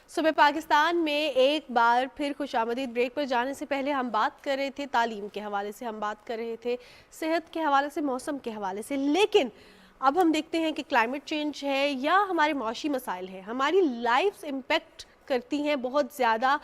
صبح پاکستان میں ایک بار پھر خوش آمدید۔ بریک پر جانے سے پہلے ہم بات کر رہے تھے تعلیم کے حوالے سے، ہم بات کر رہے تھے صحت کے حوالے سے، موسم کے حوالے سے، لیکن اب ہم دیکھتے ہیں کہ کلائمیٹ چینج ہے یا ہمارے معاشی مسائل ہیں، ہماری لائفز امپیکٹ کرتی ہیں بہت زیادہ۔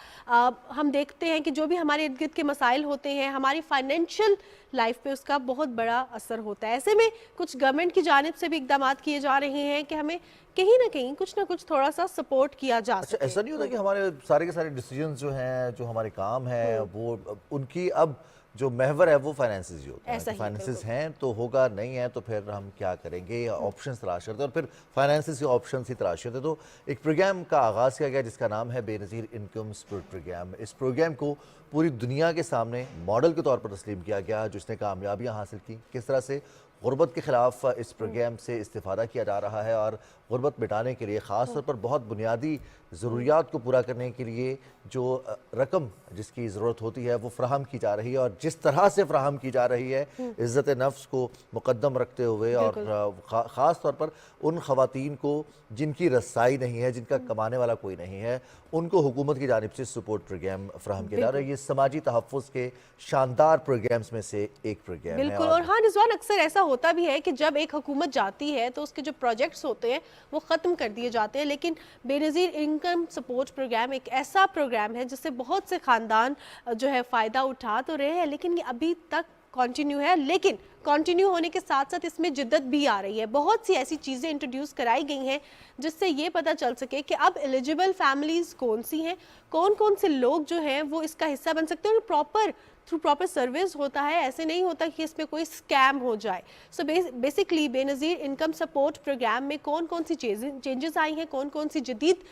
ہم دیکھتے ہیں کہ جو بھی ہمارے ارد گرد کے مسائل ہوتے ہیں، ہماری فائنینشیل لائف پہ اس کا بہت بڑا اثر ہوتا ہے۔ ایسے میں کچھ گورنمنٹ کی جانب سے بھی اقدامات کیے جا رہے ہیں کہ ہمیں کہیں نہ کہیں کچھ نہ کچھ تھوڑا سا سپورٹ کیا جا اچھا، سکے۔ ایسا نہیں ہوتا کہ ہمارے سارے کے سارے ڈیسیجنز جو ہیں، جو ہمارے کام ہیں، وہ ان کی اب جو محور ہے وہ فائنینسز ہی ہوتا ہے کہ فائنینسز ہیں تو ہوگا، نہیں ہے تو پھر ہم کیا کریں گے، یا آپشنز تلاش کرتے ہیں اور پھر فائنینسز کے آپشنز ہی تلاش کرتے ہیں۔ تو ایک پروگرام کا آغاز کیا گیا جس کا نام ہے بے نظیر انکم سپورٹ پروگرام۔ اس پروگرام کو پوری دنیا کے سامنے ماڈل کے طور پر تسلیم کیا گیا، جس نے کامیابیاں حاصل کی۔ کس طرح سے غربت کے خلاف اس پروگرام سے استفادہ کیا جا رہا ہے اور غربت مٹانے کے لیے خاص طور پر بہت بنیادی ضروریات کو پورا کرنے کے لیے جو رقم جس کی ضرورت ہوتی ہے وہ فراہم کی جا رہی ہے، اور جس طرح سے فراہم کی جا رہی ہے عزت نفس کو مقدم رکھتے ہوئے، اور خاص طور پر ان خواتین کو جن کی رسائی نہیں ہے، جن کا کمانے والا کوئی نہیں ہے، ان کو حکومت کی جانب سے سپورٹ پروگرام فراہم کیا جا رہا ہے۔ یہ سماجی تحفظ کے شاندار پروگرامز میں سے ایک پروگرام ہے۔ بالکل، اور ہاں رضوان، اکثر ایسا ہوتا بھی ہے کہ جب ایک حکومت جاتی ہے تو اس کے جو پروجیکٹس ہوتے ہیں وہ ختم کر دیے جاتے ہیں، لیکن بے نظیر انکم سپورٹ پروگرام ایک ایسا پروگرام ہے جس سے بہت سے خاندان جو ہے فائدہ اٹھا تو رہے ہیں، لیکن یہ ابھی تک کنٹینیو ہے۔ لیکن کنٹینیو ہونے کے ساتھ ساتھ اس میں جدت بھی آ رہی ہے، بہت سی ایسی چیزیں انٹروڈیوس کرائی گئی ہیں جس سے یہ پتہ چل سکے کہ اب ایلیجیبل فیملیز کون سی ہیں، کون کون سے لوگ جو ہیں وہ اس کا حصہ بن سکتے ہیں، اور تھرو پراپر سروس ہوتا ہے، ایسے نہیں ہوتا کہ اس میں کوئی اسکیم ہو جائے۔ سو بیسکلی بے نظیر انکم سپورٹ پروگرام میں کون کون سی چینجز آئی ہیں، کون کون سی جدید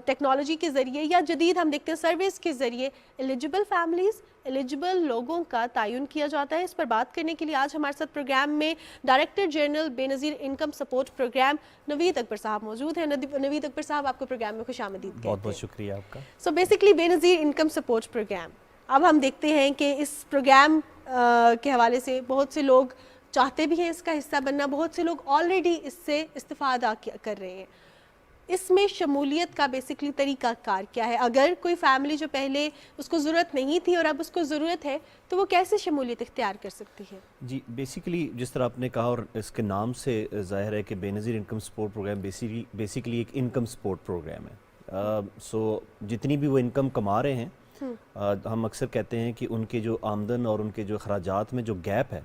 ٹیکنالوجی کے ذریعے یا جدید ہم دیکھتے ہیں سروس کے ذریعے ایلیجیبل فیملیز، ایلیجیبل لوگوں کا تعین کیا جاتا ہے۔ اس پر بات کرنے کے لیے آج ہمارے ساتھ پروگرام میں ڈائریکٹر جنرل بے نظیر انکم سپورٹ پروگرام نوید اکبر صاحب موجود ہیں۔ نوید اکبر صاحب، آپ کو پروگرام میں خوش آمدید کہتے ہیں۔ بہت بہت شکریہ آپ کا۔ سو بیسکلی بے نظیر انکم سپورٹ پروگرام، اب ہم دیکھتے ہیں کہ اس پروگرام کے حوالے سے بہت سے لوگ چاہتے بھی ہیں اس کا حصہ بننا، بہت سے لوگ آلریڈی اس سے استفادہ کر رہے ہیں۔ اس میں شمولیت کا بیسکلی طریقہ کار کیا ہے؟ اگر کوئی فیملی جو پہلے اس کو ضرورت نہیں تھی اور اب اس کو ضرورت ہے تو وہ کیسے شمولیت اختیار کر سکتی ہے؟ جی، بیسیکلی جس طرح آپ نے کہا اور اس کے نام سے ظاہر ہے کہ بے نظیر انکم سپورٹ پروگرام بیسیکلی ایک انکم سپورٹ پروگرام ہے۔ سو جتنی بھی وہ انکم کما رہے ہیں، ہم اکثر کہتے ہیں کہ ان کے جو آمدن اور ان کے جو اخراجات میں جو گیپ ہے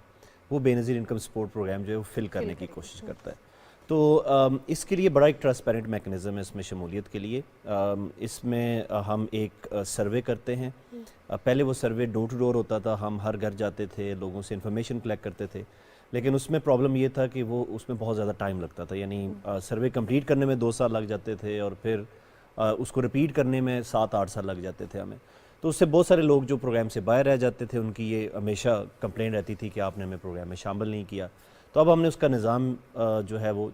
وہ بے نظیر انکم سپورٹ پروگرام جو ہے وہ فل کرنے کی کوشش کرتا ہے۔ تو اس کے لیے بڑا ایک ٹرانسپیرنٹ میکنزم ہے اس میں شمولیت کے لیے۔ اس میں ہم ایک سروے کرتے ہیں۔ پہلے وہ سروے ڈور ٹو ڈور ہوتا تھا، ہم ہر گھر جاتے تھے، لوگوں سے انفارمیشن کلیکٹ کرتے تھے، لیکن اس میں پرابلم یہ تھا کہ وہ اس میں بہت زیادہ ٹائم لگتا تھا، یعنی سروے کمپلیٹ کرنے میں 2 سال لگ جاتے تھے اور پھر اس کو رپیٹ کرنے میں 7-8 سال لگ جاتے تھے ہمیں۔ تو اس سے بہت سارے لوگ جو پروگرام سے باہر رہ جاتے تھے، ان کی یہ ہمیشہ کمپلین رہتی تھی کہ آپ نے ہمیں پروگرام میں شامل نہیں کیا۔ تو اب ہم نے اس کا نظام جو ہے وہ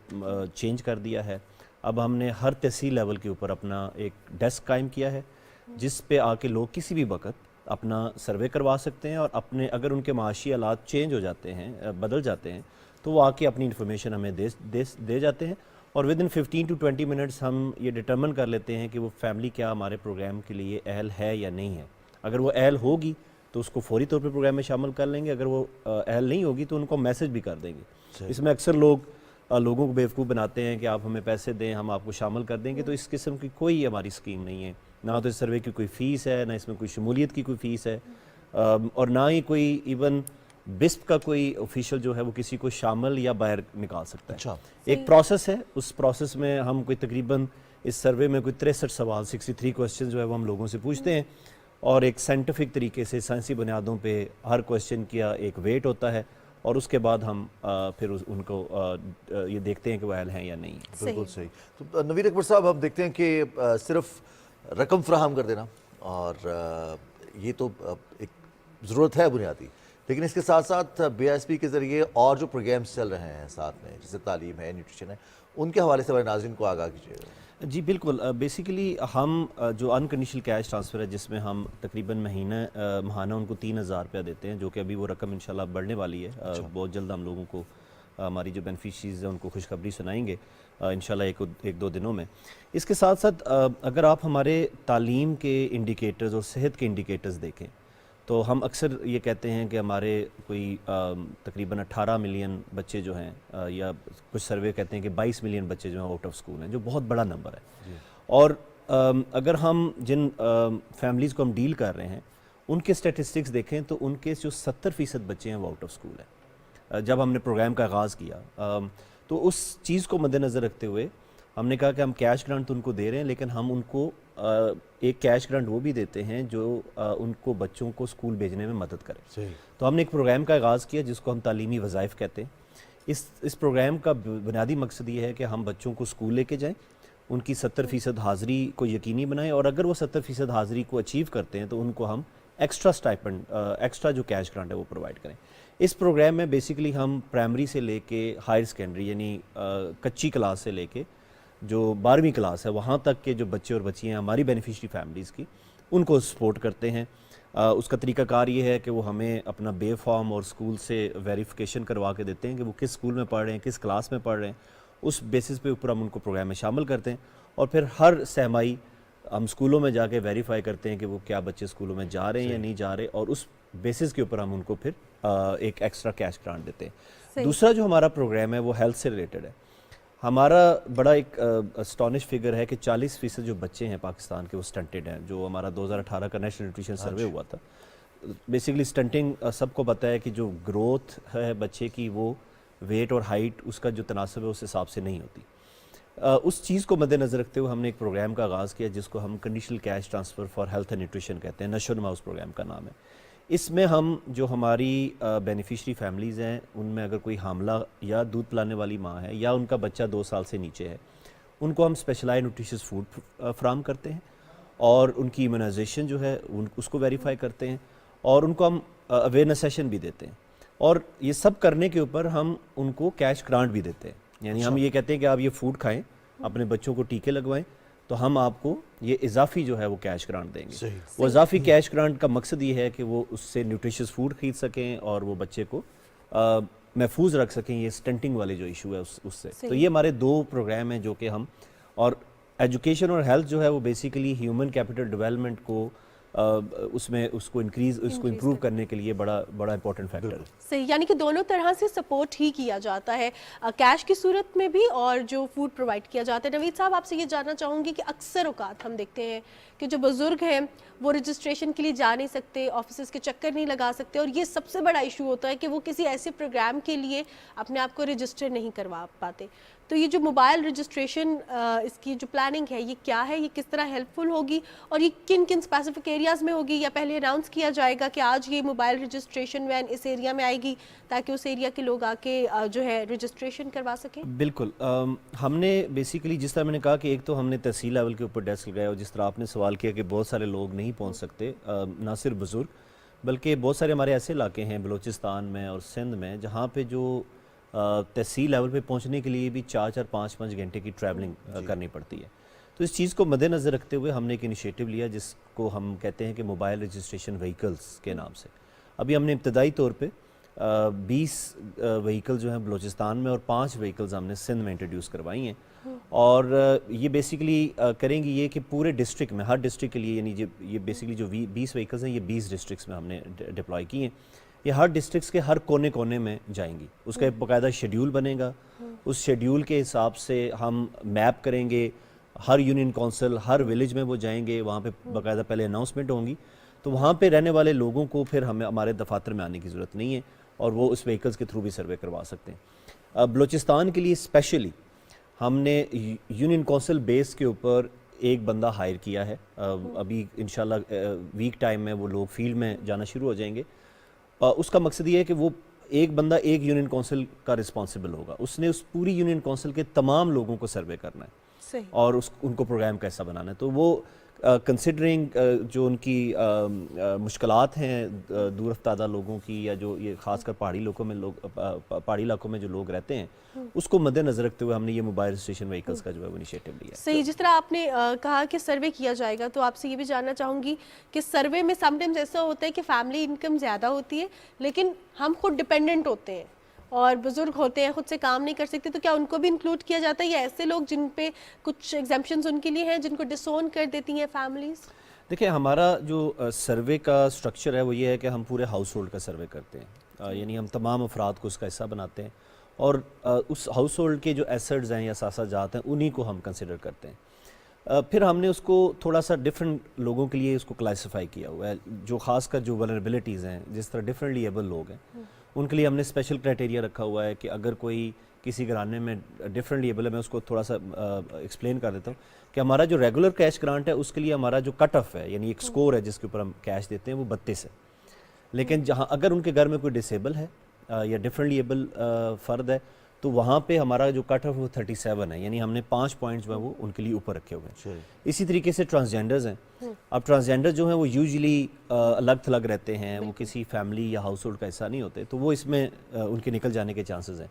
چینج کر دیا ہے۔ اب ہم نے ہر تحصیل لیول کے اوپر اپنا ایک ڈیسک قائم کیا ہے جس پہ آ کے لوگ کسی بھی وقت اپنا سروے کروا سکتے ہیں، اور اپنے اگر ان کے معاشی حالات چینج ہو جاتے ہیں، بدل جاتے ہیں، تو وہ آ کے اپنی انفارمیشن ہمیں دے جاتے ہیں، اور ودن 15 to 20 منٹس ہم یہ ڈٹرمن کر لیتے ہیں کہ وہ فیملی کیا ہمارے پروگرام کے لیے اہل ہے یا نہیں ہے۔ اگر وہ اہل ہوگی تو اس کو فوری طور پہ پروگرام میں شامل کر لیں گے، اگر وہ اہل نہیں ہوگی تو ان کو میسج بھی کر دیں گے۔ اس میں اکثر لوگوں کو بیوقوف بناتے ہیں کہ آپ ہمیں پیسے دیں، ہم آپ کو شامل کر دیں گے، تو اس قسم کی کوئی ہماری اسکیم نہیں ہے۔ نہ تو اس سروے کی کوئی فیس ہے، نہ اس میں کوئی شمولیت کی کوئی فیس ہے، اور نہ ہی کوئی ایون بسپ کا کوئی آفیشل جو ہے وہ کسی کو شامل یا باہر نکال سکتا ہے۔ ایک پروسیس ہے، اس پروسیس میں ہم کوئی تقریباً اس سروے میں کوئی 63 سوال 63 کوسچن جو ہے وہ ہم لوگوں سے پوچھتے ہیں، اور ایک سائنٹیفک طریقے سے سائنسی بنیادوں پہ ہر کوسچن کیا ایک ویٹ ہوتا ہے، اور اس کے بعد ہم پھر ان کو یہ دیکھتے ہیں کہ وہ اہل ہیں یا نہیں۔ بالکل صحیح۔ تو نوید اکبر صاحب، ہم دیکھتے ہیں کہ صرف رقم فراہم کر دینا اور یہ تو ایک ضرورت ہے بنیادی، لیکن اس کے ساتھ ساتھ بی ایس پی کے ذریعے اور جو پروگرامز چل رہے ہیں ساتھ میں، جیسے تعلیم ہے، نیوٹریشن ہے، ان کے حوالے سے ہمارے ناظرین کو آگاہ کیجیے۔ جی بالکل، بیسیکلی ہم جو انکنڈیشنل کیش ٹرانسفر ہے جس میں ہم تقریباً ماہانہ ان کو 3000 روپیہ دیتے ہیں، جو کہ ابھی وہ رقم انشاءاللہ بڑھنے والی ہے، بہت جلد ہم لوگوں کو ہماری جو بینیفیشریز ہیں ان کو خوشخبری سنائیں گے انشاءاللہ ایک دو دنوں میں. اس کے ساتھ ساتھ اگر آپ ہمارے تعلیم کے انڈیکیٹرز اور صحت کے انڈیکیٹرز دیکھیں تو ہم اکثر یہ کہتے ہیں کہ ہمارے کوئی تقریباً 18 ملین بچے جو ہیں یا کچھ سروے کہتے ہیں کہ 22 ملین بچے جو ہیں آؤٹ آف اسکول ہیں, جو بہت بڑا نمبر ہے. اور اگر ہم جن فیملیز کو ہم ڈیل کر رہے ہیں ان کے سٹیٹسٹکس دیکھیں تو ان کے جو 70% بچے ہیں وہ آؤٹ آف اسکول ہیں. جب ہم نے پروگرام کا آغاز کیا تو اس چیز کو مد نظر رکھتے ہوئے ہم نے کہا کہ ہم کیش گرانٹ تو ان کو دے رہے ہیں, لیکن ہم ان کو ایک کیش گرانٹ وہ بھی دیتے ہیں جو ان کو بچوں کو اسکول بھیجنے میں مدد کرے. تو ہم نے ایک پروگرام کا آغاز کیا جس کو ہم تعلیمی وظائف کہتے ہیں. اس پروگرام کا بنیادی مقصد یہ ہے کہ ہم بچوں کو اسکول لے کے جائیں, ان کی 70% حاضری کو یقینی بنائیں, اور اگر وہ 70% حاضری کو اچیو کرتے ہیں تو ان کو ہم ایکسٹرا اسٹائپنڈ, ایکسٹرا جو کیش گرانٹ ہے وہ پرووائڈ کریں. اس پروگرام میں بیسیکلی ہم پرائمری سے لے کے ہائر سیکنڈری یعنی کچی کلاس سے لے کے جو 12ویں کلاس ہے وہاں تک کے جو بچے اور بچیاں ہیں ہماری بینیفیشری فیملیز کی, ان کو سپورٹ کرتے ہیں. اس کا طریقہ کار یہ ہے کہ وہ ہمیں اپنا بے فارم اور اسکول سے ویریفیکیشن کروا کے دیتے ہیں کہ وہ کس اسکول میں پڑھ رہے ہیں, کس کلاس میں پڑھ رہے ہیں. اس بیسس پہ اوپر ہم ان کو پروگرام میں شامل کرتے ہیں, اور پھر ہر سہمائی ہم اسکولوں میں جا کے ویریفائی کرتے ہیں کہ وہ کیا بچے اسکولوں میں جا رہے ہیں یا نہیں جا رہے, اور اس بیسس کے اوپر ہم ان کو پھر ایک ایکسٹرا کیش گرانٹ دیتے ہیں. دوسرا جو ہمارا پروگرام ہے وہ ہیلتھ سے ریلیٹڈ ہے. ہمارا بڑا ایک اسٹانش فگر ہے کہ 40% جو بچے ہیں پاکستان کے وہ سٹنٹڈ ہیں. جو ہمارا 2018 کا نیشنل نیوٹریشن سروے ہوا تھا, بیسیکلی سٹنٹنگ سب کو پتہ ہے کہ جو گروتھ ہے بچے کی وہ ویٹ اور ہائٹ اس کا جو تناسب ہے اس حساب سے نہیں ہوتی. اس چیز کو مد نظر رکھتے ہوئے ہم نے ایک پروگرام کا آغاز کیا جس کو ہم conditional cash transfer for health and nutrition کہتے ہیں. نشو نما اس پروگرام کا نام ہے. اس میں ہم جو ہماری بینیفیشری فیملیز ہیں ان میں اگر کوئی حاملہ یا دودھ پلانے والی ماں ہے یا ان کا بچہ 2 سال سے نیچے ہے, ان کو ہم اسپیشلائز نیوٹریشس فوڈ فراہم کرتے ہیں, اور ان کی ایمیونائزیشن جو ہے اس کو ویریفائی کرتے ہیں, اور ان کو ہم اویئرنیس سیشن بھی دیتے ہیں. اور یہ سب کرنے کے اوپر ہم ان کو کیش گرانٹ بھی دیتے ہیں. یعنی ہم یہ کہتے ہیں کہ آپ یہ فوڈ کھائیں, اپنے بچوں کو ٹیکے لگوائیں, تو ہم آپ کو یہ اضافی جو ہے وہ کیش گرانٹ دیں گے. وہ اضافی کیش گرانٹ کا مقصد یہ ہے کہ وہ اس سے نیوٹریشس فوڈ خرید سکیں اور وہ بچے کو محفوظ رکھ سکیں یہ سٹنٹنگ والے جو ایشو ہے اس سے. تو یہ ہمارے 2 پروگرام ہیں جو کہ ہم, اور ایجوکیشن اور ہیلتھ جو ہے وہ بیسیکلی ہیومن کیپٹل ڈیولپمنٹ کو اس میں اس کو امپروو کرنے کے لیے بڑا امپورٹنٹ فیکٹر ہے. صحیح, یعنی کہ دونوں طرح سے سپورٹ ہی کیا جاتا ہے, کیش کی صورت میں بھی اور جو فوڈ پرووائڈ کیا جاتا ہے. نوید صاحب آپ سے یہ جاننا چاہوں گی کہ اکثر اوقات ہم دیکھتے ہیں کہ جو بزرگ ہیں وہ رجسٹریشن کے لیے جا نہیں سکتے, آفیسز کے چکر نہیں لگا سکتے, اور یہ سب سے بڑا ایشو ہوتا ہے کہ وہ کسی ایسے پروگرام کے لیے اپنے آپ کو رجسٹر نہیں کروا پاتے. تو یہ جو موبائل رجسٹریشن اس کی جو پلاننگ ہے یہ کیا ہے, یہ کس طرح ہیلپ فل ہوگی, اور یہ کن کن اسپیسیفک ایریاز میں ہوگی, یا پہلے اناؤنس کیا جائے گا کہ آج یہ موبائل رجسٹریشن وین اس ایریا میں آئے گی تاکہ اس ایریا کے لوگ آ کے جو ہے رجسٹریشن کروا سکیں؟ بالکل, ہم نے بیسیکلی جس طرح میں نے کہا کہ ایک تو ہم نے تحصیل لیول کے اوپر ڈیسک لگایا, اور جس طرح آپ نے سوال کیا کہ بہت سارے لوگ نہیں پہنچ سکتے, نہ صرف بزرگ بلکہ بہت سارے ہمارے ایسے علاقے ہیں بلوچستان میں اور سندھ میں جہاں پہ جو تحصیل لیول پہ پہنچنے کے لیے بھی 4-5 گھنٹے کی ٹریولنگ کرنی پڑتی ہے. تو اس چیز کو مد نظر رکھتے ہوئے ہم نے ایک انیشیٹو لیا جس کو ہم کہتے ہیں کہ موبائل رجسٹریشن وہیکلز کے نام سے. ابھی ہم نے ابتدائی طور پہ 20 وہیکل جو ہیں بلوچستان میں اور 5 وہیکلز ہم نے سندھ میں انٹروڈیوس کروائی ہیں, اور یہ بیسیکلی کریں گی یہ کہ پورے ڈسٹرکٹ میں, ہر ڈسٹرکٹ کے لیے, یعنی یہ بیسیکلی جو 20 وہیکلز ہیں یہ 20 ڈسٹرکٹس میں ہم نے ڈپلائی کی ہیں. یہ ہر ڈسٹرکٹس کے ہر کونے کونے میں جائیں گی. اس کا ایک باقاعدہ شیڈیول بنے گا, اس شیڈیول کے حساب سے ہم میپ کریں گے, ہر یونین کونسل ہر ولیج میں وہ جائیں گے, وہاں پہ باقاعدہ پہلے اناؤنسمنٹ ہوں گی, تو وہاں پہ رہنے والے لوگوں کو پھر ہمیں ہمارے دفاتر میں آنے کی ضرورت نہیں ہے, اور وہ اس وہیکلز کے تھرو بھی سروے کروا سکتے ہیں. بلوچستان کے لیے اسپیشلی ہم نے یونین کونسل بیس کے اوپر ایک بندہ ہائر کیا ہے. ابھی انشاءاللہ ویک ٹائم میں وہ لوگ فیلڈ میں جانا شروع ہو جائیں گے. اس کا مقصد یہ ہے کہ وہ ایک بندہ ایک یونین کونسل کا رسپانسبل ہوگا, اس نے اس پوری یونین کونسل کے تمام لوگوں کو سروے کرنا ہے اور ان کو پروگرام کیسا بنانا ہے. تو وہ کنسیڈرنگ جو ان کی مشکلات ہیں دور افتادہ لوگوں کی, یا جو یہ خاص کر پہاڑی علاقوں میں جو لوگ رہتے ہیں, اس کو مد نظر رکھتے ہوئے ہم نے یہ موبائل رجسٹریشن وہیکلز کا جو ہے وہ انیشیٹو لیا. صحیح, جس طرح آپ نے کہا کہ سروے کیا جائے گا, تو آپ سے یہ بھی جاننا چاہوں گی کہ سروے میں سم ٹائمز ایسا ہوتا ہے کہ فیملی انکم زیادہ ہوتی ہے لیکن ہم خود ڈپینڈنٹ ہوتے ہیں, اور بزرگ ہوتے ہیں خود سے کام نہیں کر سکتے, تو کیا ان کو بھی انکلوڈ کیا جاتا ہے, یا ایسے لوگ جن پہ کچھ ایگزمپشنز ان کے لیے ہیں جن کو ڈس اون کر دیتی ہیں فیملیز؟ دیکھیں ہمارا جو سروے کا سٹرکچر ہے وہ یہ ہے کہ ہم پورے ہاؤس ہولڈ کا سروے کرتے ہیں, یعنی ہم تمام افراد کو اس کا حصہ بناتے ہیں اور اس ہاؤس ہولڈ کے جو ایسٹس ہیں یا اثاثہ جات ہیں انہی کو ہم کنسیڈر کرتے ہیں. پھر ہم نے اس کو تھوڑا سا ڈفرینٹ لوگوں کے لیے اس کو کلاسیفائی کیا ہوا ہے, جو خاص کر جو ولنریبلٹیز ہیں, جس طرح ڈفرینٹلی ایبل لوگ ہیں, ان کے لیے ہم نے اسپیشل کرائٹیریا رکھا ہوا ہے کہ اگر کوئی کسی گھرانے میں ڈفرینٹلی ایبل ہے, میں اس کو تھوڑا سا ایکسپلین کر دیتا ہوں کہ ہمارا جو ریگولر کیش گرانٹ ہے اس کے لیے ہمارا جو کٹ آف ہے, یعنی ایک سکور ہے جس کے اوپر ہم کیش دیتے ہیں, وہ 32 ہے. لیکن جہاں اگر ان کے گھر میں کوئی ڈسیبل ہے یا ڈفرینٹلی ایبل فرد ہے تو وہاں پہ ہمارا جو کٹ آف وہ 37 ہے, یعنی ہم نے 5 پوائنٹس جو ہیں وہ ان کے لیے اوپر رکھے ہوئے ہیں. اسی طریقے سے ٹرانسجینڈرز ہیں. اب ٹرانسجینڈر جو ہیں وہ یوزلی الگ تھلگ رہتے ہیں, وہ کسی فیملی یا ہاؤس ہولڈ کا حصہ نہیں ہوتے, تو وہ اس میں ان کے نکل جانے کے چانسز ہیں.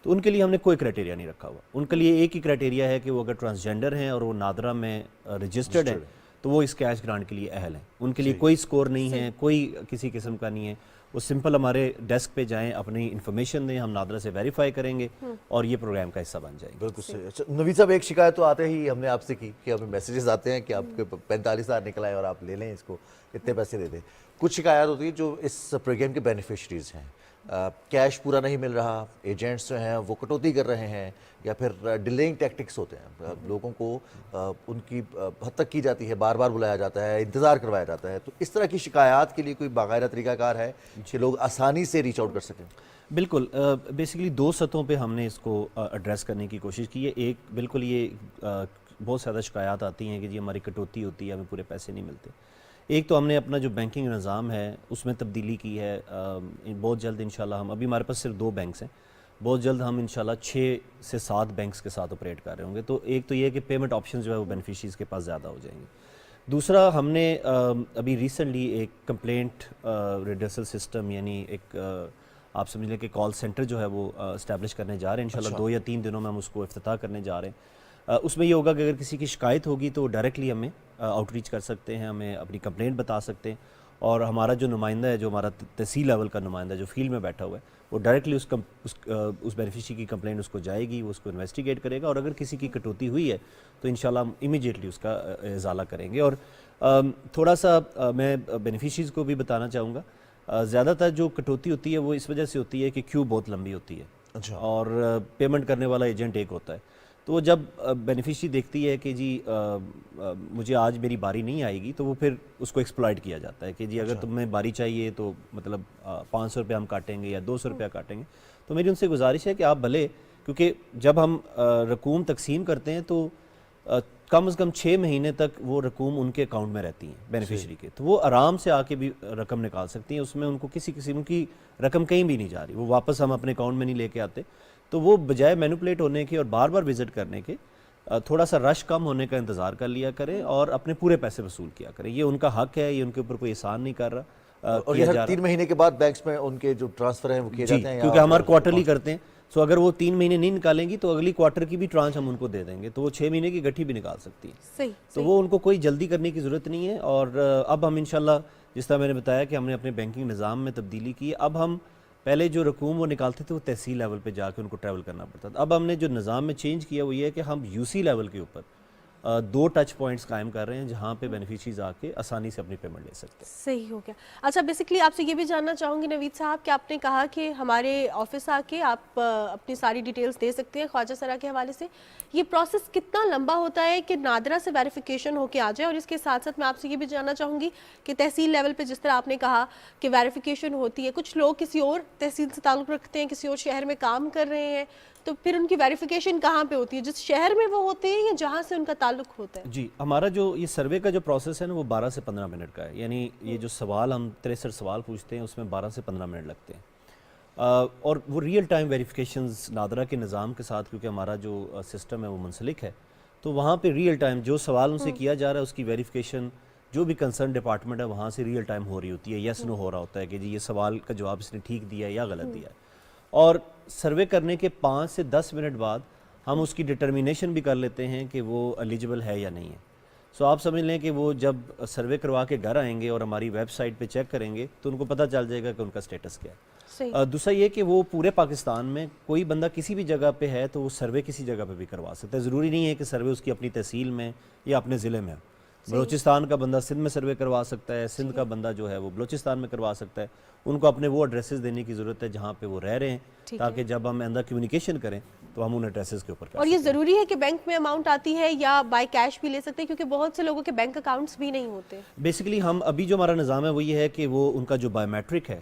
تو ان کے لیے ہم نے کوئی کرائٹیریا نہیں رکھا ہوا. ان کے لیے ایک ہی کرائٹیریا ہے کہ وہ اگر ٹرانسجینڈر ہیں اور وہ نادرا میں رجسٹرڈ ہیں تو وہ اس کیش گرانٹ کے لیے اہل ہیں. ان کے لیے کوئی سکور نہیں ہے, کوئی کسی قسم کا نہیں ہے. وہ سمپل ہمارے ڈیسک پہ جائیں, اپنی انفارمیشن دیں, ہم نادرا سے ویریفائی کریں گے اور یہ پروگرام کا حصہ بن جائیں گے. بالکل صحیح. اچھا نوید صاحب, ایک شکایت تو آتے ہی ہم نے آپ سے کی کہ ہمیں میسیجز آتے ہیں کہ آپ کے 45,000 نکل آئے اور آپ لے لیں اس کو, اتنے پیسے دے دیں. کچھ شکایات ہوتی ہیں جو اس پروگرام کے بینیفیشریز ہیں, کیش پورا نہیں مل رہا, ایجنٹس جو ہیں وہ کٹوتی کر رہے ہیں, یا پھر ڈیلینگ ٹیکٹکس ہوتے ہیں, لوگوں کو ان کی حد تک کی جاتی ہے, بار بار بلایا جاتا ہے, انتظار کروایا جاتا ہے. تو اس طرح کی شکایات کے لیے کوئی باقاعدہ طریقہ کار ہے کہ لوگ آسانی سے ریچ آؤٹ کر سکیں؟ بالکل, بیسیکلی 2 سطحوں پہ ہم نے اس کو ایڈریس کرنے کی کوشش کی ہے. ایک بالکل یہ بہت زیادہ شکایات آتی ہیں کہ جی ہماری کٹوتی ہوتی ہے, ہمیں پورے پیسے نہیں ملتے. ایک تو ہم نے اپنا جو بینکنگ نظام ہے اس میں تبدیلی کی ہے. بہت جلد انشاءاللہ ہم, ابھی ہمارے پاس صرف 2 بینکس ہیں, بہت جلد ہم انشاءاللہ 6 سے 7 بینکس کے ساتھ آپریٹ کر رہے ہوں گے. تو ایک تو یہ کہ پیمنٹ آپشنز جو ہے وہ بینیفیشریز کے پاس زیادہ ہو جائیں گے. دوسرا, ہم نے ابھی ریسنٹلی ایک کمپلینٹ ریڈرسل سسٹم, یعنی ایک آپ سمجھ لیں کہ کال سینٹر جو ہے وہ اسٹیبلش کرنے جا رہے ہیں. انشاءاللہ 2 یا 3 دنوں میں ہم اس کو افتتاح کرنے جا رہے ہیں. اس میں یہ ہوگا کہ اگر کسی کی شکایت ہوگی تو ڈائریکٹلی ہمیں آؤٹ ریچ کر سکتے ہیں, ہمیں اپنی کمپلینٹ بتا سکتے ہیں, اور ہمارا جو نمائندہ ہے, جو ہمارا تحصیل لیول کا نمائندہ جو فیلڈ میں بیٹھا ہوا ہے, وہ ڈائریکٹلی اس بینیفیشری کی کمپلینٹ اس کو جائے گی, وہ اس کو انویسٹیگیٹ کرے گا, اور اگر کسی کی کٹوتی ہوئی ہے تو انشاءاللہ ہم امیجیٹلی اس کا ازالہ کریں گے. اور تھوڑا سا میں بینیفیشریز کو بھی بتانا چاہوں گا, زیادہ تر جو کٹوتی ہوتی ہے وہ اس وجہ سے ہوتی ہے کہ کیو بہت لمبی ہوتی ہے. اچھا. اور پیمنٹ کرنے والا ایجنٹ ایک ہوتا ہے. تو وہ جب بینیفیشری دیکھتی ہے کہ جی مجھے آج میری باری نہیں آئے گی, تو وہ پھر اس کو ایکسپلائٹ کیا جاتا ہے کہ جی اگر تمہیں باری چاہیے تو مطلب 500 روپے ہم کاٹیں گے یا 200 روپیہ کاٹیں گے. تو میری ان سے گزارش ہے کہ آپ بھلے, کیونکہ جب ہم رقوم تقسیم کرتے ہیں تو کم از کم 6 مہینے تک وہ رقوم ان کے اکاؤنٹ میں رہتی ہیں بینیفیشری کے, تو وہ آرام سے آ کے بھی رقم نکال سکتی ہیں. اس میں ان کو کسی قسم کی رقم کہیں بھی نہیں جا رہی, وہ واپس ہم اپنے اکاؤنٹ میں نہیں لے کے آتے. تو وہ بجائے مینوپولیٹ ہونے کے اور بار بار وزٹ کرنے کے, تھوڑا سا رش کم ہونے کا انتظار کر لیا کریں اور اپنے پورے پیسے وصول کیا کریں. یہ ان کا حق ہے, یہ ان کے اوپر کوئی احسان نہیں کر رہا. اور یہ 3 مہینے کے بعد بینکس میں ان کے جو ٹرانسفر ہیں وہ کیے جاتے ہیں, کیونکہ ہمارے کوارٹرلی کرتے ہیں. سو اگر وہ 3 مہینے نہیں نکالیں گی تو اگلی کوارٹر کی بھی ٹرانچ ہم ان کو دے دیں گے, تو وہ 6 مہینے کی گٹھی بھی نکال سکتی ہیں. صحیح. تو وہ ان کو کوئی جلدی کرنے کی ضرورت نہیں ہے. اور اب ہم انشاءاللہ, جس طرح میں نے بتایا کہ ہم نے اپنے بینکنگ نظام میں تبدیلی کی ہے, اب ہم پہلے جو رقوم وہ نکالتے تھے وہ تحصیل لیول پہ جا کے ان کو ٹریول کرنا پڑتا تھا. اب ہم نے جو نظام میں چینج کیا وہ یہ ہے کہ ہم یو سی لیول کے اوپر 2 ٹچ پوائنٹس قائم کر رہے ہیں جہاں پہ بینیفیشریز آ کے آسانی سے اپنی پیمنٹ لے سکتے ہیں. صحیح ہو گیا. اچھا, بیسکلی آپ سے یہ بھی جاننا چاہوں گی نوید صاحب کہ آپ نے کہا کہ ہمارے آفس آ کے آپ اپنی ساری ڈیٹیلز دے سکتے ہیں خواجہ سرا کے حوالے سے. یہ پروسیس کتنا لمبا ہوتا ہے کہ نادرا سے ویریفیکیشن ہو کے آ جائے؟ اور اس کے ساتھ ساتھ میں آپ سے یہ بھی جاننا چاہوں گی کہ تحصیل لیول پہ جس طرح آپ نے کہا کہ ویریفیکیشن ہوتی ہے, کچھ لوگ کسی اور تحصیل سے تعلق رکھتے ہیں, کسی اور شہر میں کام کر رہے ہیں, تو پھر ان کی ویریفیکیشن کہاں پہ ہوتی ہے؟ جس شہر میں وہ ہوتے ہیں یا جہاں سے ان کا تعلق ہوتا ہے؟ جی, ہمارا جو یہ سروے کا جو پروسیس ہے نا وہ 12 سے 15 منٹ کا ہے. یعنی یہ جو سوال ہم 63 سوال پوچھتے ہیں اس میں 12 سے 15 منٹ لگتے ہیں. اور وہ ریئل ٹائم ویریفیکیشنز نادرا کے نظام کے ساتھ, کیونکہ ہمارا جو سسٹم ہے وہ منسلک ہے, تو وہاں پہ ریئل ٹائم جو سوال ان سے کیا جا رہا ہے اس کی ویریفیکیشن جو بھی کنسرن ڈپارٹمنٹ ہے وہاں سے ریئل ٹائم ہو رہی ہوتی ہے. یس نو ہو رہا ہوتا ہے کہ جی یہ سوال کا جواب اس نے ٹھیک دیا ہے یا غلط دیا ہے. اور سروے کرنے کے 5 سے 10 منٹ بعد ہم اس کی ڈٹرمینیشن بھی کر لیتے ہیں کہ وہ ایلیجبل ہے یا نہیں ہے. سو آپ سمجھ لیں کہ وہ جب سروے کروا کے گھر آئیں گے اور ہماری ویب سائٹ پہ چیک کریں گے تو ان کو پتہ چل جائے گا کہ ان کا سٹیٹس کیا ہے. صحیح۔ دوسرا یہ کہ وہ پورے پاکستان میں کوئی بندہ کسی بھی جگہ پہ ہے تو وہ سروے کسی جگہ پہ بھی کروا سکتا ہے، ضروری نہیں ہے کہ سروے اس کی اپنی تحصیل میں یا اپنے ضلع میں ہو۔ بلوچستان کا بندہ سندھ میں سروے کروا سکتا ہے، سندھ کا بندہ جو ہے وہ بلوچستان میں کروا سکتا ہے۔ ان کو اپنے وہ ایڈریسز دینے کی ضرورت ہے جہاں پہ وہ رہ رہے ہیں، تاکہ جب ہم اندر کمیونیکیشن کریں تو ہم ان ایڈریسز کے اوپر کر اور یہ ضروری ہے کہ بینک میں اماؤنٹ آتی ہے یا بائی کیش بھی لے سکتے ہیں، کیونکہ بہت سے لوگوں کے بینک اکاؤنٹس بھی نہیں ہوتے۔ بیسیکلی ہم ابھی جو ہمارا نظام ہے وہ یہ ہے کہ وہ ان کا جو بایو میٹرک ہے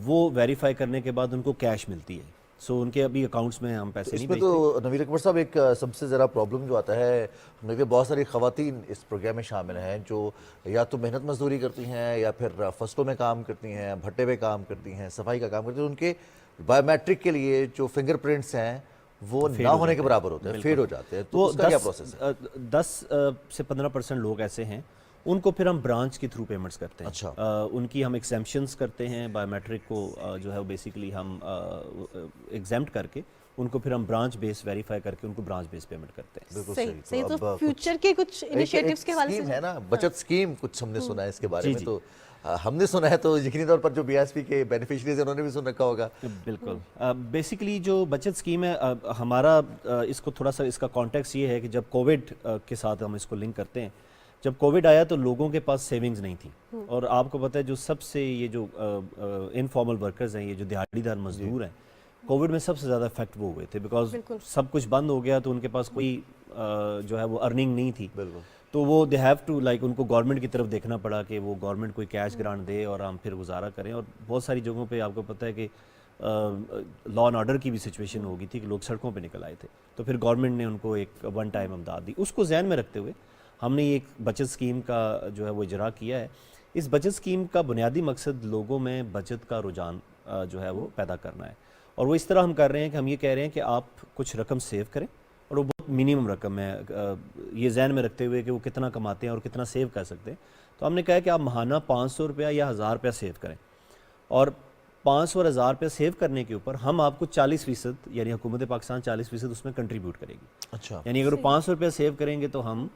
وہ ویریفائی کرنے کے بعد ان کو کیش ملتی ہے، سو ان کے ابھی اکاؤنٹس میں ہم پیسے نہیں اس میں تو نویر اکبر صاحب ایک سب سے ذرا پرابلم جو آتا ہے، ہم دیکھتے ہیں بہت ساری خواتین اس پروگرام میں شامل ہیں جو یا تو محنت مزدوری کرتی ہیں یا پھر فصلوں میں کام کرتی ہیں، بھٹے پہ کام کرتی ہیں، صفائی کا کام کرتی ہیں، ان کے بایو میٹرک کے لیے جو فنگر پرنٹس ہیں وہ نہ ہونے کے برابر ہوتے ہیں، فیڈ ہو جاتے ہیں، تو اس کا کیا پروسیس ہے؟ 10 سے 15% لوگ ایسے ہیں، ان کو پھر ہم برانچ کے تھرو پیمنٹس کرتے ہیں۔ اچھا، ان کی ہم ایگزیمپشنز کرتے ہیں، بایو میٹرک کو جو ہے بیسیکلی ہم ایگزیمپٹ کر کے ان کو پھر ہم برانچ بیس ویریفائی کر کے ان کو برانچ بیس پیمنٹ کرتے ہیں۔ بالکل صحیح صحیح۔ تو فیوچر کے کچھ انیشیٹوز کے حوالے اسکیم سے ہے نا، بچت اسکیم کچھ ہم نے سنا ہے اس کے بارے میں، تو ہم نے سنا ہے تو یقینی طور پر جو بی ایس پی کے بینیفیشریز ہیں انہوں نے بھی سن رکھا ہوگا۔ بالکل، بیسیکلی جو بچت اسکیم ہے ہمارا اس کو تھوڑا سا اس کا کانٹیکس یہ ہے کہ جب کووڈ کے ساتھ ہم اس کو لنک کرتے ہیں، جب کووڈ آیا تو لوگوں کے پاس سیونگز نہیں تھیں، اور آپ کو پتہ ہے جو سب سے یہ جو انفارمل ورکرز ہیں، یہ جو دیہڑی دار مزدور ہیں، کووڈ میں سب سے زیادہ افیکٹ وہ ہوئے تھے، بیکاز سب کچھ بند ہو گیا تو ان کے پاس کوئی جو ہے وہ ارننگ نہیں تھی، تو وہ دے ہیو ٹو لائک ان کو گورنمنٹ کی طرف دیکھنا پڑا کہ وہ گورنمنٹ کوئی کیش گرانٹ دے اور ہم پھر گزارا کریں، اور بہت ساری جگہوں پہ آپ کو پتہ ہے کہ لا اینڈ آرڈر کی بھی سچویشن ہو گئی تھی کہ لوگ سڑکوں پہ نکل آئے تھے، تو پھر گورنمنٹ نے ان کو ایک ون ٹائم امداد دی۔ اس کو ذہن میں رکھتے ہوئے ہم نے ایک بچت اسکیم کا جو ہے وہ اجرا کیا ہے۔ اس بچت اسکیم کا بنیادی مقصد لوگوں میں بچت کا رجحان جو ہے وہ پیدا کرنا ہے، اور وہ اس طرح ہم کر رہے ہیں کہ ہم یہ کہہ رہے ہیں کہ آپ کچھ رقم سیو کریں، اور وہ بہت منیمم رقم ہے، یہ ذہن میں رکھتے ہوئے کہ وہ کتنا کماتے ہیں اور کتنا سیو کر سکتے ہیں، تو ہم نے کہا کہ آپ ماہانہ 500 روپیہ یا 1000 روپیہ سیو کریں، اور 500 اور 1000 روپیہ سیو کرنے کے اوپر ہم آپ کو 40%، یعنی حکومت پاکستان 40% اس میں کنٹریبیوٹ کرے گی۔ اچھا، یعنی اگر وہ 500 روپیہ سیو کریں گے تو ہم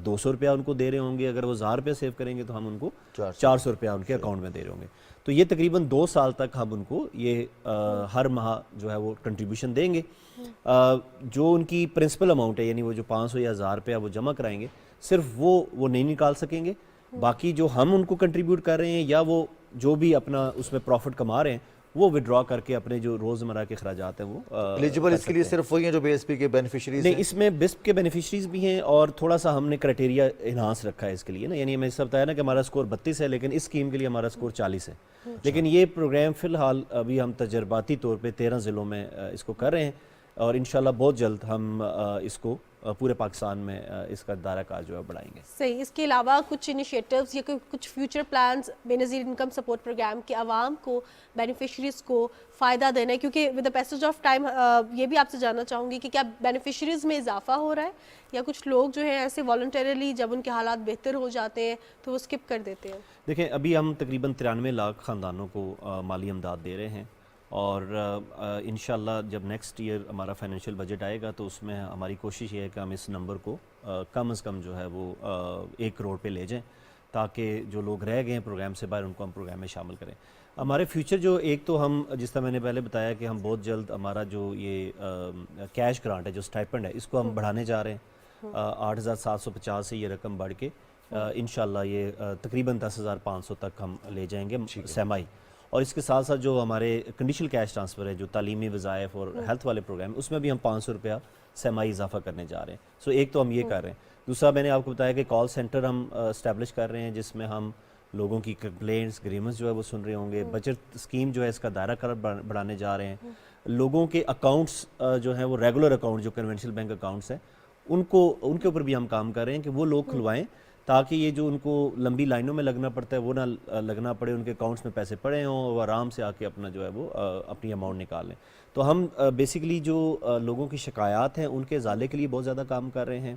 200 روپیہ ان کو دے رہے ہوں گے، اگر وہ 1000 روپیہ سیو کریں گے تو ہم ان کو 400 روپیہ ان کے اکاؤنٹ میں دے رہے ہوں گے، تو یہ تقریباً 2 سال تک ہم ان کو یہ ہر ماہ جو ہے وہ کنٹریبیوشن دیں گے۔ جو ان کی پرنسپل اماؤنٹ ہے، یعنی وہ جو 500 یا 1000 روپیہ وہ جمع کرائیں گے، صرف وہ نہیں نکال سکیں گے، باقی جو ہم ان کو کنٹریبیوٹ کر رہے ہیں یا وہ جو بھی اپنا اس میں پروفٹ کما رہے ہیں وہ وڈرا کر کے اپنے جو روزمرہ کے اخراجات ہیں وہ ایلیجبل اس کے لیے صرف وہی ہیں جو بی ایس پی کے بینیفیشریز ہیں؟ نہیں، اس میں بسپ کے بینیفیشریز بھی ہیں، اور تھوڑا سا ہم نے کرائٹیریا انہانس رکھا ہے اس کے لیے نا، یعنی میں اس سے بتایا نا کہ ہمارا سکور 32 ہے، لیکن اس اسکیم کے لیے ہمارا سکور 40 ہے، لیکن یہ پروگرام فی الحال ابھی ہم تجرباتی طور پہ 13 ضلعوں میں اس کو کر رہے ہیں، اور انشاءاللہ بہت جلد ہم اس کو پورے پاکستان میں اس کا دائرہ کار جو ہے بڑھائیں گے۔ صحیح، اس کے علاوہ کچھ انیشیٹوز یا کچھ فیوچر پلانز بے نظیر انکم سپورٹ پروگرام کے عوام کو، بینیفیشریز کو فائدہ دینا ہے، کیونکہ with the passage of time یہ بھی آپ سے جاننا چاہوں گی کہ کیا بینیفیشریز میں اضافہ ہو رہا ہے، یا کچھ لوگ جو ہیں ایسے والنٹریلی جب ان کے حالات بہتر ہو جاتے ہیں تو وہ اسکپ کر دیتے ہیں؟ دیکھیں، ابھی ہم تقریباً 93 لاکھ خاندانوں کو مالی امداد دے رہے ہیں، اور انشاءاللہ جب نیکسٹ ایئر ہمارا فائنینشیل بجٹ آئے گا تو اس میں ہماری کوشش یہ ہے کہ ہم اس نمبر کو کم از کم جو ہے وہ 1 کروڑ پہ لے جائیں، تاکہ جو لوگ رہ گئے ہیں پروگرام سے باہر ان کو ہم پروگرام میں شامل کریں۔ ہمارے فیوچر جو ایک تو ہم جس طرح میں نے پہلے بتایا کہ ہم بہت جلد ہمارا جو یہ کیش گرانٹ ہے، جو اسٹائپنڈ ہے، اس کو ہم بڑھانے جا رہے ہیں، 8750 سے یہ رقم بڑھ کے انشاءاللہ یہ تقریباً 10,500 تک ہم لے جائیں گے سیمائی، اور اس کے ساتھ ساتھ جو ہمارے کنڈیشنل کیش ٹرانسفر ہے، جو تعلیمی وظائف اور ہیلتھ والے پروگرام، اس میں بھی ہم 500 روپیہ سیمائی اضافہ کرنے جا رہے ہیں۔ سو ایک تو ہم یہ کر رہے ہیں، دوسرا میں نے آپ کو بتایا کہ کال سینٹر ہم اسٹیبلش کر رہے ہیں، جس میں ہم لوگوں کی کمپلینٹس، گریونس جو ہے وہ سن رہے ہوں گے، بچت اسکیم جو ہے اس کا دائرہ کار بڑھانے جا رہے ہیں، لوگوں کے اکاؤنٹس جو ہیں وہ ریگولر اکاؤنٹ جو کنونشنل بینک اکاؤنٹس ہیں ان کے اوپر بھی ہم کام کر رہے ہیں کہ وہ لوگ کھلوائیں، تاکہ یہ جو ان کو لمبی لائنوں میں لگنا پڑتا ہے وہ نہ لگنا پڑے، ان کے اکاؤنٹس میں پیسے پڑے ہوں، وہ آرام سے آ کے اپنا جو ہے وہ اپنی اماؤنٹ نکال لیں۔ تو ہم بیسیکلی جو لوگوں کی شکایات ہیں ان کے ازالے کے لیے بہت زیادہ کام کر رہے ہیں۔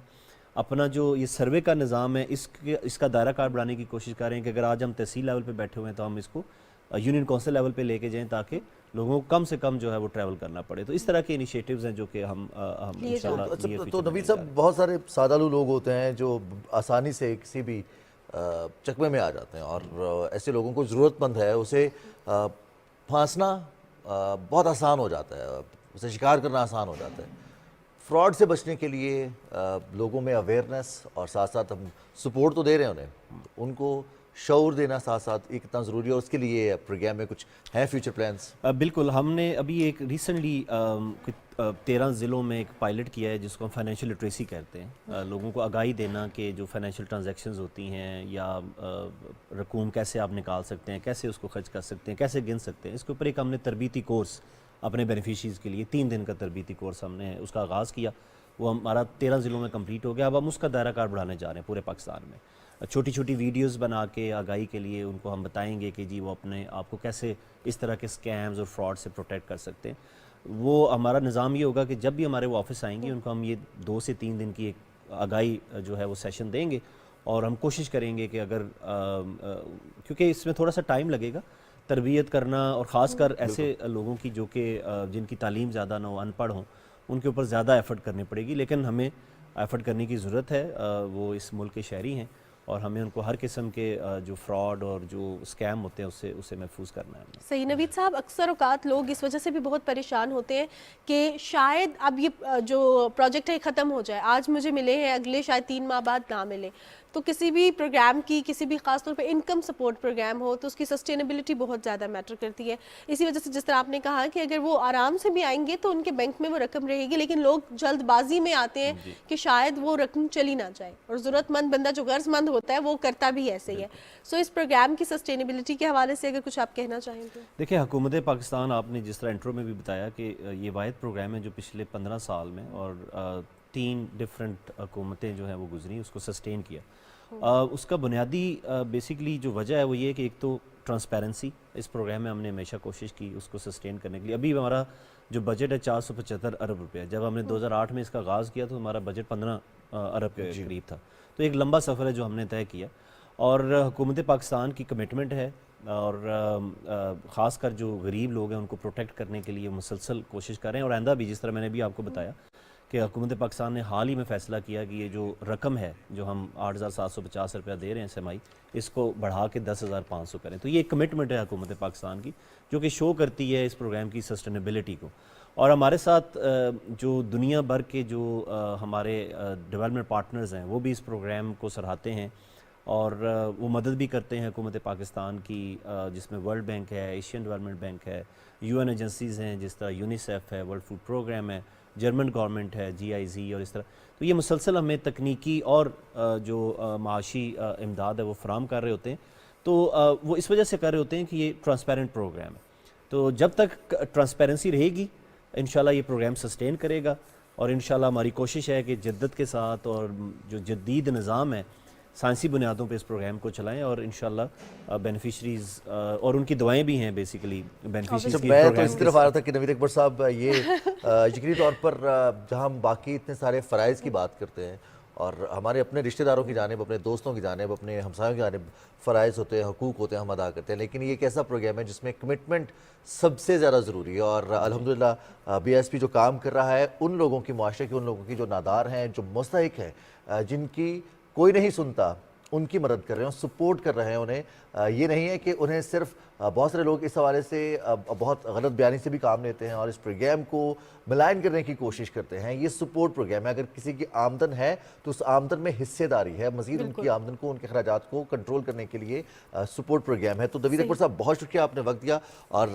اپنا جو یہ سروے کا نظام ہے اس کا دائرہ کار بڑھانے کی کوشش کر رہے ہیں کہ اگر آج ہم تحصیل لیول پہ بیٹھے ہوئے ہیں تو ہم اس کو یونین کونسل لیول پہ لے کے جائیں، تاکہ لوگوں کو کم سے کم جو ہے وہ ٹریول کرنا پڑے۔ تو اس طرح کے انیشیٹیوز ہیں جو کہ ہم انشاءاللہ۔ تو نوید صاحب، بہت سارے سادہ لوگ ہوتے ہیں جو آسانی سے کسی بھی چکمے میں آ جاتے ہیں، اور ایسے لوگوں کو ضرورت مند ہے اسے پھانسنا بہت آسان ہو جاتا ہے, اسے شکار کرنا آسان ہو جاتا ہے. فراڈ سے بچنے کے لیے لوگوں میں اویئرنیس اور ساتھ ساتھ ہم سپورٹ تو دے رہے ہیں انہیں, ان کو شعور دینا ساتھ ساتھ یہ کتنا ضروری ہے, اور اس کے لیے پروگرام میں کچھ ہیں فیوچر پلانس؟ بالکل, ہم نے ابھی ایک ریسنٹلی 13 ضلعوں میں ایک پائلٹ کیا ہے جس کو ہم فائنینشیل لٹریسی کہتے ہیں. لوگوں کو آگاہی دینا کہ جو فائنینشیل ٹرانزیکشنز ہوتی ہیں یا رقوم کیسے آپ نکال سکتے ہیں, کیسے اس کو خرچ کر سکتے ہیں, کیسے گن سکتے ہیں. اس کے اوپر ایک ہم نے تربیتی کورس اپنے بینیفیشریز کے لیے 3 دن کا تربیتی کورس ہم نے اس کا آغاز کیا. وہ ہمارا 13 ضلعوں میں کمپلیٹ ہو گیا. اب ہم اس کا دائرہ کار بڑھانے جا رہے ہیں پورے پاکستان میں. چھوٹی چھوٹی ویڈیوز بنا کے آگاہی کے لیے ان کو ہم بتائیں گے کہ جی وہ اپنے آپ کو کیسے اس طرح کے اسکیمز اور فراڈ سے پروٹیکٹ کر سکتے ہیں. وہ ہمارا نظام یہ ہوگا کہ جب بھی ہمارے وہ آفس آئیں گے ان کو ہم یہ 2 سے 3 دن کی ایک آگاہی جو ہے وہ سیشن دیں گے, اور ہم کوشش کریں گے کہ اگر کیونکہ اس میں تھوڑا سا ٹائم لگے گا تربیت کرنا, اور خاص کر ایسے لوگوں کی جو کہ جن کی تعلیم زیادہ نہ ہو, ان پڑھ ہوں, ان کے اوپر زیادہ ایفرٹ کرنی پڑے گی. لیکن ہمیں ایفرٹ کرنے کی ضرورت ہے, وہ اس ملک کے شہری ہیں اور ہمیں ان کو ہر قسم کے جو فراڈ اور جو اسکیم ہوتے ہیں اسے محفوظ کرنا ہے. صحیح. نوید صاحب, اکثر اوقات لوگ اس وجہ سے بھی بہت پریشان ہوتے ہیں کہ شاید اب یہ جو پروجیکٹ ہے ختم ہو جائے, آج مجھے ملے ہیں اگلے شاید 3 ماہ بعد نہ ملے. تو کسی بھی پروگرام کی, کسی بھی خاص طور پہ انکم سپورٹ پروگرام ہو تو اس کی سسٹینیبلٹی بہت زیادہ میٹر کرتی ہے. اسی وجہ سے جس طرح آپ نے کہا کہ اگر وہ آرام سے بھی آئیں گے تو ان کے بینک میں وہ رقم رہے گی, لیکن لوگ جلد بازی میں آتے ہیں کہ شاید وہ رقم چلی نہ جائے, اور ضرورت مند بندہ جو غرض مند ہوتا ہے وہ کرتا بھی ایسے ہی ہے. سو اس پروگرام کی سسٹینیبلٹی کے حوالے سے اگر کچھ آپ کہنا چاہیں تو. دیکھیں, حکومت پاکستان, آپ نے جس طرح انٹرو میں بھی بتایا کہ یہ واحد پروگرام ہے جو پچھلے 15 سال میں اور 3 ڈفرینٹ حکومتیں جو ہیں وہ گزری, اس کو سسٹین کیا. اس کا بنیادی بیسکلی جو وجہ ہے وہ یہ ہے کہ ایک تو ٹرانسپیرنسی, اس پروگرام میں ہم نے ہمیشہ کوشش کی اس کو سسٹین کرنے کے لیے. ابھی ہمارا جو بجٹ ہے 475 ارب روپے, جب ہم نے 2008 میں اس کا آغاز کیا تو ہمارا بجٹ 15 ارب کے قریب تھا. تو ایک لمبا سفر ہے جو ہم نے طے کیا, اور حکومت پاکستان کی کمٹمنٹ ہے, اور خاص کر جو غریب لوگ ہیں ان کو پروٹیکٹ کرنے کے لیے مسلسل کوشش کر رہے ہیں. اور آئندہ بھی, جس طرح میں نے بھی آپ کو بتایا کہ حکومت پاکستان نے حال ہی میں فیصلہ کیا کہ یہ جو رقم ہے جو ہم 8,750 روپیہ دے رہے ہیں سمائی, اس کو بڑھا کے 10,500 کریں. تو یہ ایک کمٹمنٹ ہے حکومت پاکستان کی جو کہ شو کرتی ہے اس پروگرام کی سسٹینیبلٹی کو. اور ہمارے ساتھ جو دنیا بھر کے جو ہمارے ڈیولپمنٹ پارٹنرز ہیں وہ بھی اس پروگرام کو سراہتے ہیں, اور وہ مدد بھی کرتے ہیں حکومت پاکستان کی, جس میں ورلڈ بینک ہے, ایشین ڈیولپمنٹ بینک ہے, UN ایجنسیز ہیں جس طرح یونیسیف ہے, ورلڈ فوڈ پروگرام ہے, جرمن گورنمنٹ ہے, GIZ, اور اس طرح. تو یہ مسلسل ہمیں تکنیکی اور جو معاشی امداد ہے وہ فراہم کر رہے ہوتے ہیں. تو وہ اس وجہ سے کر رہے ہوتے ہیں کہ یہ ٹرانسپیرنٹ پروگرام ہے. تو جب تک ٹرانسپیرنسی رہے گی انشاءاللہ یہ پروگرام سسٹین کرے گا, اور انشاءاللہ ہماری کوشش ہے کہ جدت کے ساتھ اور جو جدید نظام ہے سائنسی بنیادوں پہ اس پروگرام کو چلائیں, اور انشاءاللہ بینیفیشریز اور ان کی دعائیں بھی ہیں بیسیکلی بینیفیشریز کی. میں تو اس طرف آ رہا تھا کہ نوید اکبر صاحب, یہ یقینی طور پر جہاں ہم باقی اتنے سارے فرائض کی بات کرتے ہیں اور ہمارے اپنے رشتہ داروں کی جانب, اپنے دوستوں کی جانب, اپنے ہمسایوں کی جانب فرائض ہوتے ہیں, حقوق ہوتے ہیں, ہم ادا کرتے ہیں, لیکن یہ ایک ایسا پروگرام ہے جس میں کمٹمنٹ سب سے زیادہ ضروری ہے. اور الحمدللہ BISP جو کام کر رہا ہے ان لوگوں کی, معاشرے کے ان لوگوں کی جو نادار ہیں, جو مستحق ہیں, جن کی کوئی نہیں سنتا, ان کی مدد کر رہے ہیں, سپورٹ کر رہے ہیں انہیں. یہ نہیں ہے کہ انہیں صرف, بہت سارے لوگ اس حوالے سے بہت غلط بیانی سے بھی کام لیتے ہیں اور اس پروگرام کو ملائن کرنے کی کوشش کرتے ہیں. یہ سپورٹ پروگرام ہے, اگر کسی کی آمدن ہے تو اس آمدن میں حصے داری ہے, مزید ان کی آمدن کو, ان کے اخراجات کو کنٹرول کرنے کے لیے سپورٹ پروگرام ہے. تو نوید اکبر صاحب بہت شکریہ, آپ نے وقت دیا, اور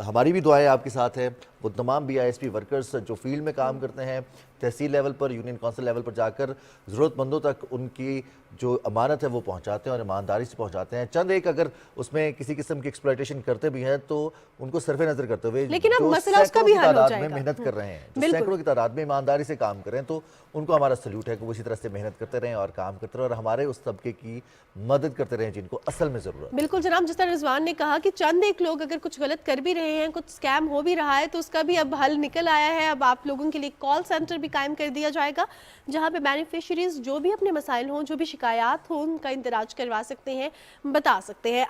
ہماری بھی دعائیں آپ کے ساتھ ہیں. وہ تمام BISP ورکرز جو فیلڈ میں کام کرتے ہیں, تحصیل لیول پر, یونین کونسل لیول پر جا کر ضرورت مندوں تک ان کی جو امانت ہے وہ پہنچاتے ہیں اور ایمانداری سے پہنچاتے ہیں. چند ایک اگر اس میں کسی قسم کی ایکسپلائٹیشن کرتے بھی ہیں تو ان کو صرف نظر کرتے ہوئے لیکن اب مسئلہ اس کا بھی حل ہو جائے گا, محنت کر رہے ہیں, جو سینکڑوں کی تعداد میں ایمانداری سے کام کر رہے ہیں, تو ان کو ہمارا سلیوٹ ہے کہ وہ اسی طرح سے محنت کرتے رہیں اور کام کرتے رہیں اور ہمارے اس طبقے کی مدد کرتے رہیں جن کو اصل میں ضرورت. بالکل جناب, جس طرح رضوان نے کہا کہ چند ایک لوگ اگر کچھ غلط کر بھی رہے ہیں, کچھ اسکیم ہو بھی رہا ہے, تو اس کا بھی اب حل نکل آیا ہے. اب آپ لوگوں کے لیے کال سینٹر بھی قائم کر دیا جائے گا جہاں پہ بینیفیشریز جو بھی اپنے مسائل ہوں, جو بھی شکایات ہوں, ان کا اندراج کروا سکتے ہیں, بتا سکتے ہیں.